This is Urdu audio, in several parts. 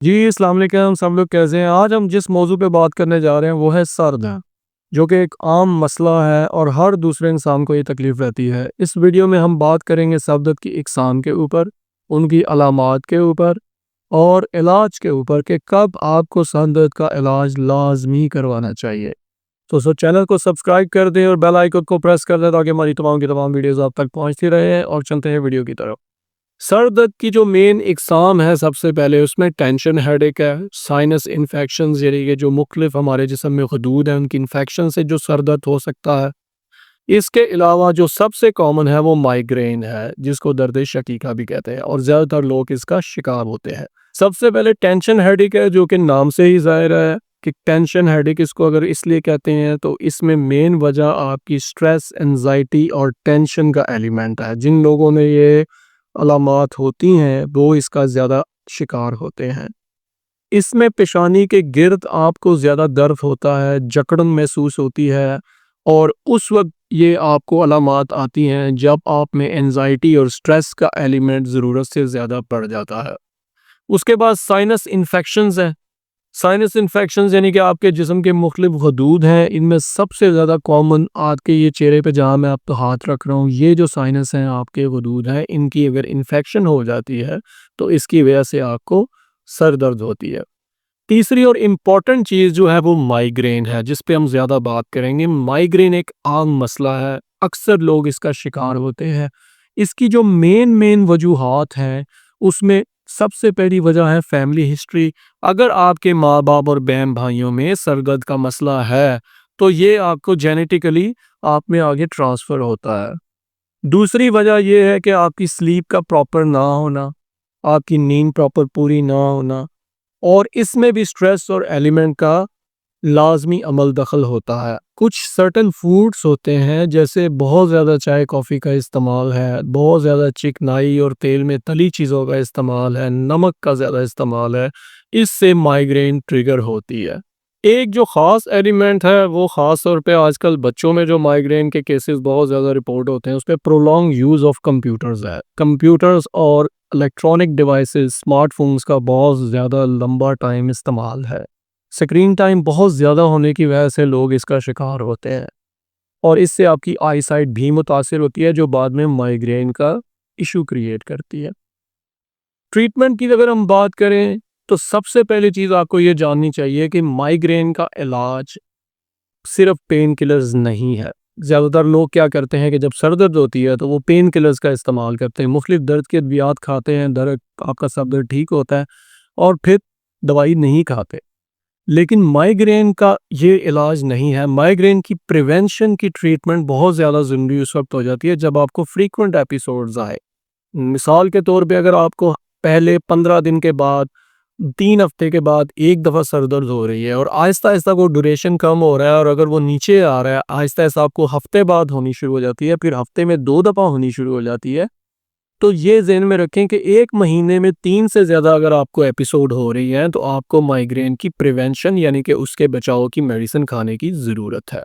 جی السلام علیکم، سب لوگ کیسے ہیں؟ آج ہم جس موضوع پہ بات کرنے جا رہے ہیں وہ ہے سر درد، جو کہ ایک عام مسئلہ ہے اور ہر دوسرے انسان کو یہ تکلیف رہتی ہے۔ اس ویڈیو میں ہم بات کریں گے سر درد کی اقسام کے اوپر، ان کی علامات کے اوپر اور علاج کے اوپر کہ کب آپ کو سر درد کا علاج لازمی کروانا چاہیے۔ تو چینل کو سبسکرائب کر دیں اور بیل آئیکن کو پریس کر دیں تاکہ ہماری تمام کی تمام ویڈیوز آپ تک پہنچتی رہے، اور چلتے ہیں ویڈیو کی طرف۔ سر درد کی جو مین اقسام ہے، سب سے پہلے اس میں ٹینشن ہیڈ ایک ہے، سائنس انفیکشنز یعنی کہ جو مختلف ہمارے جسم میں غدود ہیں ان کی انفیکشن سے جو سر درد ہو سکتا ہے۔ اس کے علاوہ جو سب سے کامن ہے وہ مائیگرین ہے، جس کو درد شقیقہ بھی کہتے ہیں، اور زیادہ تر لوگ اس کا شکار ہوتے ہیں۔ سب سے پہلے ٹینشن ہیڈ ایک ہے، جو کہ نام سے ہی ظاہر ہے کہ ٹینشن ہیڈ ایک اس کو اگر اس لیے کہتے ہیں تو اس میں مین وجہ آپ کی سٹریس، انزائٹی اور ٹینشن کا ایلیمنٹ ہے۔ جن لوگوں نے یہ علامات ہوتی ہیں وہ اس کا زیادہ شکار ہوتے ہیں۔ اس میں پیشانی کے گرد آپ کو زیادہ درد ہوتا ہے، جکڑن محسوس ہوتی ہے، اور اس وقت یہ آپ کو علامات آتی ہیں جب آپ میں انزائٹی اور سٹریس کا ایلیمنٹ ضرورت سے زیادہ بڑھ جاتا ہے۔ اس کے بعد سائنس انفیکشنز ہیں۔ سائنس انفیکشنز یعنی کہ آپ کے جسم کے مختلف غدود ہیں، ان میں سب سے زیادہ کامن آپ کے یہ چہرے پہ جہاں میں آپ کو ہاتھ رکھ رہا ہوں، یہ جو سائنس ہیں آپ کے غدود ہیں، ان کی اگر انفیکشن ہو جاتی ہے تو اس کی وجہ سے آپ کو سر درد ہوتی ہے۔ تیسری اور امپورٹنٹ چیز جو ہے وہ مائیگرین ہے، جس پہ ہم زیادہ بات کریں گے۔ مائیگرین ایک عام مسئلہ ہے، اکثر لوگ اس کا شکار ہوتے ہیں۔ اس کی جو مین وجوہات ہیں اس میں سب سے پہلی وجہ ہے فیملی ہسٹری۔ اگر آپ کے ماں باپ اور بہن بھائیوں میں سر درد کا مسئلہ ہے تو یہ آپ کو جینیٹیکلی آپ میں آگے ٹرانسفر ہوتا ہے۔ دوسری وجہ یہ ہے کہ آپ کی سلیپ کا پراپر نہ ہونا، آپ کی نیند پراپر پوری نہ ہونا، اور اس میں بھی سٹریس اور ایلیمنٹ کا لازمی عمل دخل ہوتا ہے۔ کچھ سرٹن فوڈز ہوتے ہیں، جیسے بہت زیادہ چائے کافی کا استعمال ہے، بہت زیادہ چکنائی اور تیل میں تلی چیزوں کا استعمال ہے، نمک کا زیادہ استعمال ہے، اس سے مائیگرین ٹریگر ہوتی ہے۔ ایک جو خاص ایلیمنٹ ہے وہ خاص طور پہ آج کل بچوں میں جو مائیگرین کے کیسز بہت زیادہ رپورٹ ہوتے ہیں، اس پہ پرولونگ یوز آف کمپیوٹرز ہے۔ کمپیوٹرز اور الیکٹرانک ڈیوائسز، اسمارٹ فونز کا بہت زیادہ لمبا ٹائم استعمال ہے۔ سکرین ٹائم بہت زیادہ ہونے کی وجہ سے لوگ اس کا شکار ہوتے ہیں، اور اس سے آپ کی آئی سائٹ بھی متاثر ہوتی ہے، جو بعد میں مائیگرین کا ایشو کریٹ کرتی ہے۔ ٹریٹمنٹ کی اگر ہم بات کریں تو سب سے پہلی چیز آپ کو یہ جاننی چاہیے کہ مائیگرین کا علاج صرف پین کلرز نہیں ہے۔ زیادہ تر لوگ کیا کرتے ہیں کہ جب سر درد ہوتی ہے تو وہ پین کلرز کا استعمال کرتے ہیں، مختلف درد کے ادویات کھاتے ہیں، آپ کا سر درد ٹھیک ہوتا ہے اور پھر دوائی نہیں کھاتے۔ لیکن مائیگرین کا یہ علاج نہیں ہے۔ مائیگرین کی پریونشن کی ٹریٹمنٹ بہت زیادہ ضروری اس وقت ہو جاتی ہے جب آپ کو فریکوینٹ ایپیسوڈز آئے۔ مثال کے طور پہ اگر آپ کو پہلے 15 دن کے بعد، 3 ہفتے کے بعد ایک دفعہ سر درد ہو رہی ہے اور آہستہ آہستہ وہ ڈوریشن کم ہو رہا ہے، اور اگر وہ نیچے آ رہا ہے آہستہ آہستہ آپ کو ہفتے بعد ہونی شروع ہو جاتی ہے، پھر ہفتے میں 2 دفعہ ہونی شروع ہو جاتی ہے، تو یہ ذہن میں رکھیں کہ ایک مہینے میں 3 سے زیادہ اگر آپ کو ایپیسوڈ ہو رہی ہیں تو آپ کو مائیگرین کی پریونشن یعنی کہ اس کے بچاؤ کی میڈیسن کھانے کی ضرورت ہے۔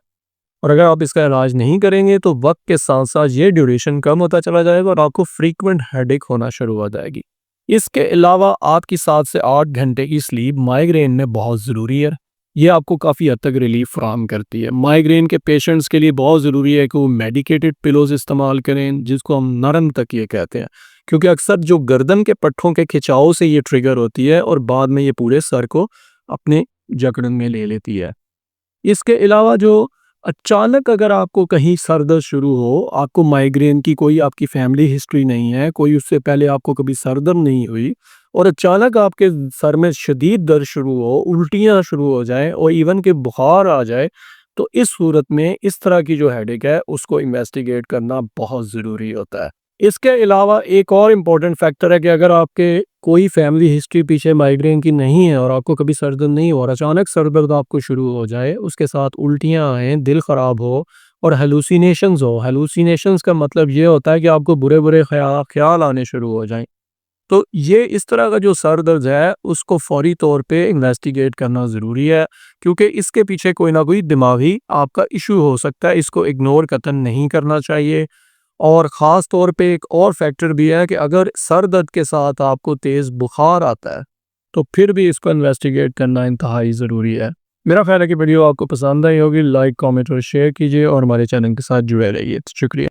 اور اگر آپ اس کا علاج نہیں کریں گے تو وقت کے ساتھ ساتھ یہ ڈیوریشن کم ہوتا چلا جائے گا اور آپ کو فریکوینٹ ہیڈ ایک ہونا شروع ہو جائے گی۔ اس کے علاوہ آپ کی 7 سے 8 گھنٹے کی سلیپ مائیگرین میں بہت ضروری ہے۔ یہ آپ کو کافی حد تک ریلیف فراہم کرتی ہے۔ مائیگرین کے پیشنٹس کے لیے بہت ضروری ہے کہ وہ میڈیکیٹڈ پلوز استعمال کریں، جس کو ہم نرم تکیے کہتے ہیں، کیونکہ اکثر جو گردن کے پٹھوں کے کھچاؤ سے یہ ٹریگر ہوتی ہے اور بعد میں یہ پورے سر کو اپنے جکڑن میں لے لیتی ہے۔ اس کے علاوہ جو اچانک اگر آپ کو کہیں سر درد شروع ہو، آپ کو مائیگرین کی کوئی آپ کی فیملی ہسٹری نہیں ہے، کوئی اس سے پہلے آپ کو کبھی سر درد نہیں ہوئی، اور اچانک آپ کے سر میں شدید درد شروع ہو، الٹیاں شروع ہو جائیں اور ایون کہ بخار آ جائے، تو اس صورت میں اس طرح کی جو ہیڈ ایک ہے اس کو انویسٹیگیٹ کرنا بہت ضروری ہوتا ہے۔ اس کے علاوہ ایک اور امپورٹنٹ فیکٹر ہے کہ اگر آپ کے کوئی فیملی ہسٹری پیچھے مائیگرین کی نہیں ہے اور آپ کو کبھی سر درد نہیں ہو اور اچانک سر درد آپ کو شروع ہو جائے، اس کے ساتھ الٹیاں آئیں، دل خراب ہو اور ہیلوسینیشنز ہو۔ ہیلوسینیشنز کا مطلب یہ ہوتا ہے کہ آپ کو برے خیال آنے شروع ہو جائیں، تو یہ اس طرح کا جو سر درد ہے اس کو فوری طور پہ انویسٹیگیٹ کرنا ضروری ہے، کیونکہ اس کے پیچھے کوئی نہ کوئی دماغی آپ کا ایشو ہو سکتا ہے۔ اس کو اگنور قطعاً نہیں کرنا چاہیے۔ اور خاص طور پہ ایک اور فیکٹر بھی ہے کہ اگر سر درد کے ساتھ آپ کو تیز بخار آتا ہے تو پھر بھی اس کو انویسٹیگیٹ کرنا انتہائی ضروری ہے۔ میرا خیال ہے کہ ویڈیو آپ کو پسند آئی ہوگی، لائک، کامنٹ اور شیئر کیجیے اور ہمارے چینل کے ساتھ جڑے رہیے۔ شکریہ۔